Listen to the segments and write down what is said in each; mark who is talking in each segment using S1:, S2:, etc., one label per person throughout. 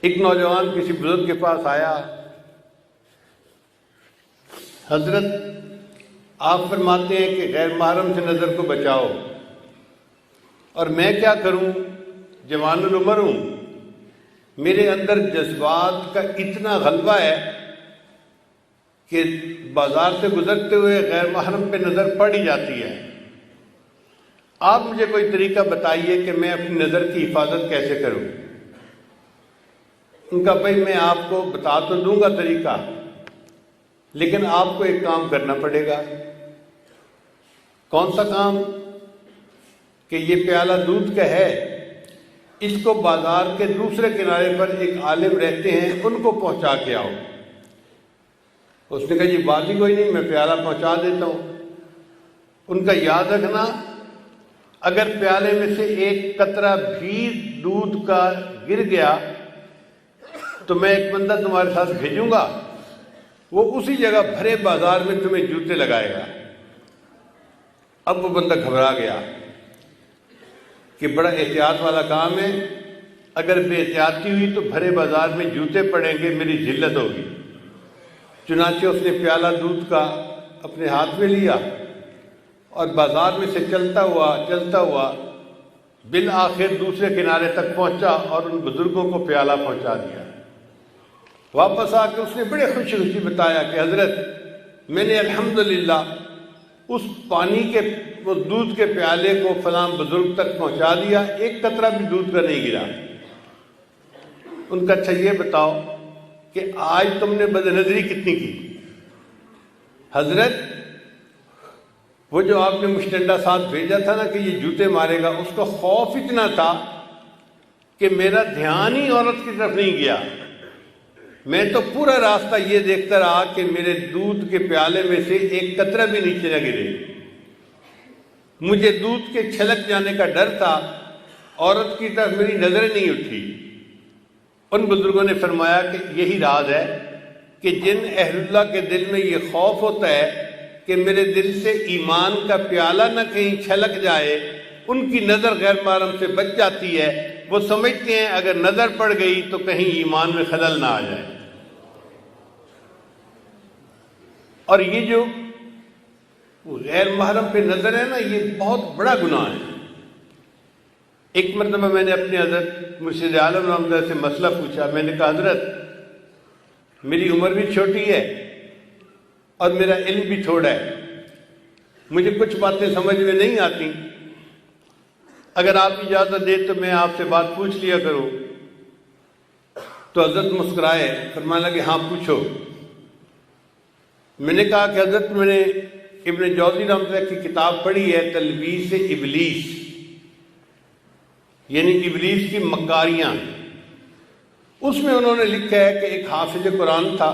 S1: ایک نوجوان کسی بزرگ کے پاس آیا، حضرت آپ فرماتے ہیں کہ غیر محرم سے نظر کو بچاؤ، اور میں کیا کروں، جوان العمر ہوں، میرے اندر جذبات کا اتنا غلبہ ہے کہ بازار سے گزرتے ہوئے غیر محرم پہ نظر پڑ ہی جاتی ہے، آپ مجھے کوئی طریقہ بتائیے کہ میں اپنی نظر کی حفاظت کیسے کروں۔ ان کا بھائی میں آپ کو بتا تو دوں گا طریقہ، لیکن آپ کو ایک کام کرنا پڑے گا۔ کون سا کام؟ کہ یہ پیالہ دودھ کا ہے، اس کو بازار کے دوسرے کنارے پر ایک عالم رہتے ہیں، ان کو پہنچا کے آؤ۔ اس نے کہا جی بات ہی کوئی نہیں، میں پیالہ پہنچا دیتا ہوں۔ ان کا یاد رکھنا، اگر پیالے میں سے ایک قطرہ بھی دودھ کا گر گیا تو میں ایک بندہ تمہارے ساتھ بھیجوں گا، وہ اسی جگہ بھرے بازار میں تمہیں جوتے لگائے گا۔ اب وہ بندہ گھبرا گیا کہ بڑا احتیاط والا کام ہے، اگر بے احتیاطی ہوئی تو بھرے بازار میں جوتے پڑیں گے، میری ذلت ہوگی۔ چنانچہ اس نے پیالہ دودھ کا اپنے ہاتھ میں لیا اور بازار میں سے چلتا ہوا بالآخر دوسرے کنارے تک پہنچا اور ان بزرگوں کو پیالہ پہنچا دیا۔ واپس آ کے اس نے بڑے خوشی خوشی بتایا کہ حضرت میں نے الحمدللہ اس پانی کے اس دودھ کے پیالے کو فلاں بزرگ تک پہنچا دیا، ایک قطرہ بھی دودھ کا نہیں گرا۔ ان کا اچھا یہ بتاؤ کہ آج تم نے بد نظری کتنی کی؟ حضرت وہ جو آپ نے مشتنڈا ساتھ بھیجا تھا نا کہ یہ جوتے مارے گا، اس کا خوف اتنا تھا کہ میرا دھیان ہی عورت کی طرف نہیں گیا، میں تو پورا راستہ یہ دیکھتا رہا کہ میرے دودھ کے پیالے میں سے ایک قطرہ بھی نیچے نہ گرے۔ مجھے دودھ کے چھلک جانے کا ڈر تھا، عورت کی طرف میری نظر نہیں اٹھی۔ ان بزرگوں نے فرمایا کہ یہی راز ہے کہ جن اہل اللہ کے دل میں یہ خوف ہوتا ہے کہ میرے دل سے ایمان کا پیالہ نہ کہیں چھلک جائے، ان کی نظر غیر محرم سے بچ جاتی ہے۔ وہ سمجھتے ہیں اگر نظر پڑ گئی تو کہیں ایمان میں خلل نہ آ جائے۔ اور یہ جو غیر محرم پہ نظر ہے نا، یہ بہت بڑا گناہ ہے۔ ایک مرتبہ میں نے اپنے حضرت مرشد عالم رحمۃ اللہ سے مسئلہ پوچھا۔ میں نے کہا حضرت میری عمر بھی چھوٹی ہے اور میرا علم بھی تھوڑا ہے، مجھے کچھ باتیں سمجھ میں نہیں آتی، اگر آپ اجازت دیں تو میں آپ سے بات پوچھ لیا کروں۔ تو حضرت مسکرائے، فرمانے لگے ہاں پوچھو۔ میں نے کہا کہ حضرت میں نے ابن جوزی رحمۃ اللہ کی کتاب پڑھی ہے تلبیس ابلیس، یعنی ابلیس کی مکاریاں۔ اس میں انہوں نے لکھا ہے کہ ایک حافظ قرآن تھا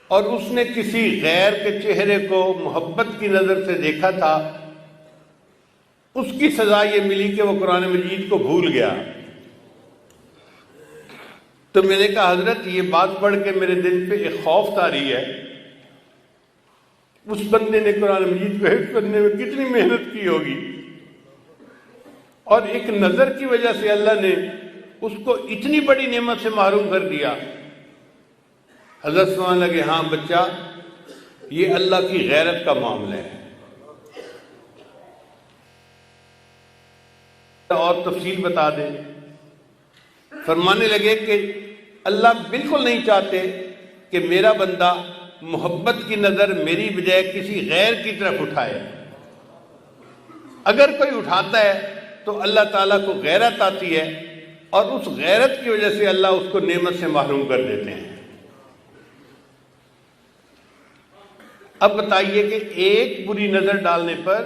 S1: اور اس نے کسی غیر کے چہرے کو محبت کی نظر سے دیکھا تھا، اس کی سزا یہ ملی کہ وہ قرآن مجید کو بھول گیا۔ تو میں نے کہا حضرت یہ بات پڑھ کے میرے دل پہ ایک خوف طاری ہے، اس بندے نے قرآن مجید کو حفظ کرنے میں کتنی محنت کی ہوگی، اور ایک نظر کی وجہ سے اللہ نے اس کو اتنی بڑی نعمت سے محروم کر دیا۔ حضرت سمجھنے لگے ہاں بچہ، یہ اللہ کی غیرت کا معاملہ ہے۔ اور تفصیل بتا دیں، فرمانے لگے کہ اللہ بالکل نہیں چاہتے کہ میرا بندہ محبت کی نظر میری بجائے کسی غیر کی طرف اٹھائے۔ اگر کوئی اٹھاتا ہے تو اللہ تعالیٰ کو غیرت آتی ہے، اور اس غیرت کی وجہ سے اللہ اس کو نعمت سے محروم کر دیتے ہیں۔ اب بتائیے کہ ایک بری نظر ڈالنے پر